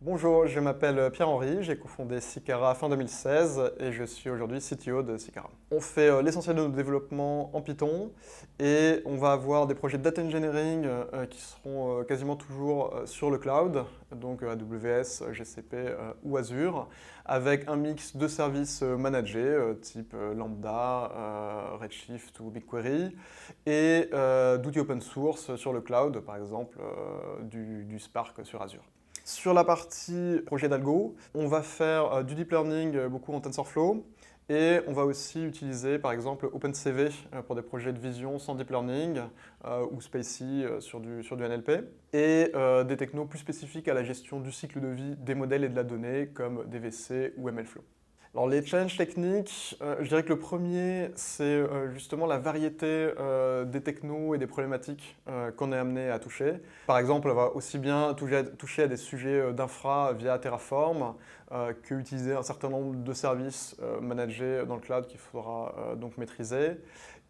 Bonjour, je m'appelle Pierre-Henri, j'ai cofondé Cycara fin 2016 et je suis aujourd'hui CTO de Cycara. On fait l'essentiel de nos développements en Python et on va avoir des projets de data engineering qui seront quasiment toujours sur le cloud, donc AWS, GCP ou Azure, avec un mix de services managés type Lambda, Redshift ou BigQuery et d'outils open source sur le cloud, par exemple du Spark sur Azure. Sur la partie projet d'algo, on va faire du deep learning beaucoup en TensorFlow et on va aussi utiliser par exemple OpenCV pour des projets de vision sans deep learning ou Spacy sur du NLP et des technos plus spécifiques à la gestion du cycle de vie des modèles et de la donnée comme DVC ou MLflow. Alors les challenges techniques, je dirais que le premier, c'est justement la variété des technos et des problématiques qu'on est amené à toucher. Par exemple, on va aussi bien toucher à des sujets d'infra via Terraform que utiliser un certain nombre de services managés dans le cloud qu'il faudra donc maîtriser.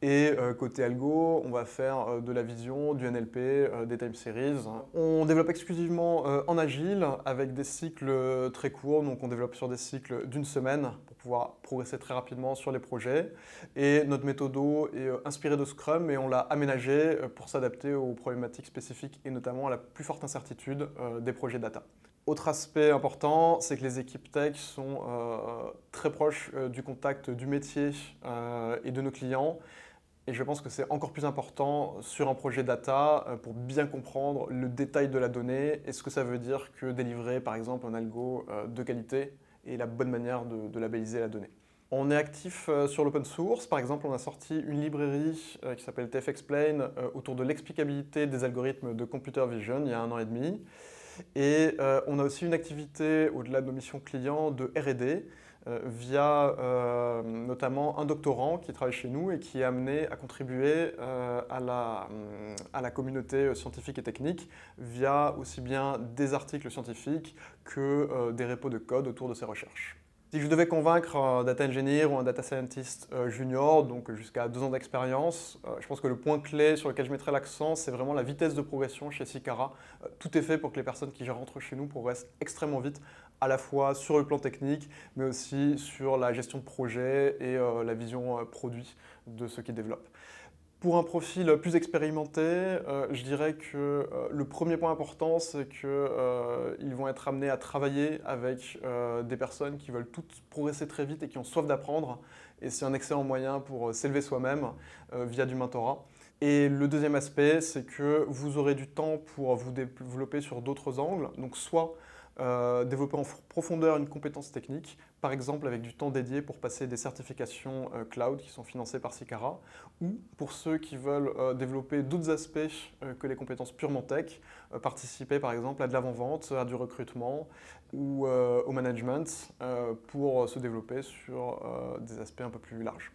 Et côté algo, on va faire de la vision, du NLP, des time series. On développe exclusivement en agile avec des cycles très courts, donc on développe sur des cycles d'une semaine pour pouvoir progresser très rapidement sur les projets. Et notre méthodo est inspirée de Scrum et on l'a aménagé pour s'adapter aux problématiques spécifiques et notamment à la plus forte incertitude des projets data. Autre aspect important, c'est que les équipes tech sont très proches du contact du métier et de nos clients. Et je pense que c'est encore plus important sur un projet data pour bien comprendre le détail de la donnée et ce que ça veut dire que délivrer par exemple un algo de qualité et la bonne manière de labelliser la donnée. On est actif sur l'open source. Par exemple, on a sorti une librairie qui s'appelle TF-Explain autour de l'explicabilité des algorithmes de computer vision il y a 1 an et demi. Et on a aussi une activité au-delà de nos missions clients de R&D via notamment un doctorant qui travaille chez nous et qui est amené à contribuer à la communauté scientifique et technique via aussi bien des articles scientifiques que des repos de code autour de ses recherches. Si je devais convaincre un data engineer ou un data scientist junior, donc jusqu'à 2 ans d'expérience, je pense que le point clé sur lequel je mettrais l'accent, c'est vraiment la vitesse de progression chez Cycara. Tout est fait pour que les personnes qui rentrent chez nous progressent extrêmement vite, à la fois sur le plan technique, mais aussi sur la gestion de projet et la vision produit de ceux qui développent. Pour un profil plus expérimenté, je dirais que le premier point important, c'est qu'ils vont être amenés à travailler avec des personnes qui veulent toutes progresser très vite et qui ont soif d'apprendre. Et c'est un excellent moyen pour s'élever soi-même via du mentorat. Et le deuxième aspect, c'est que vous aurez du temps pour vous développer sur d'autres angles. Donc soit développer en profondeur une compétence technique, par exemple avec du temps dédié pour passer des certifications cloud qui sont financées par Cycara, ou pour ceux qui veulent développer d'autres aspects que les compétences purement tech, participer par exemple à de l'avant-vente, à du recrutement ou au management pour se développer sur des aspects un peu plus larges.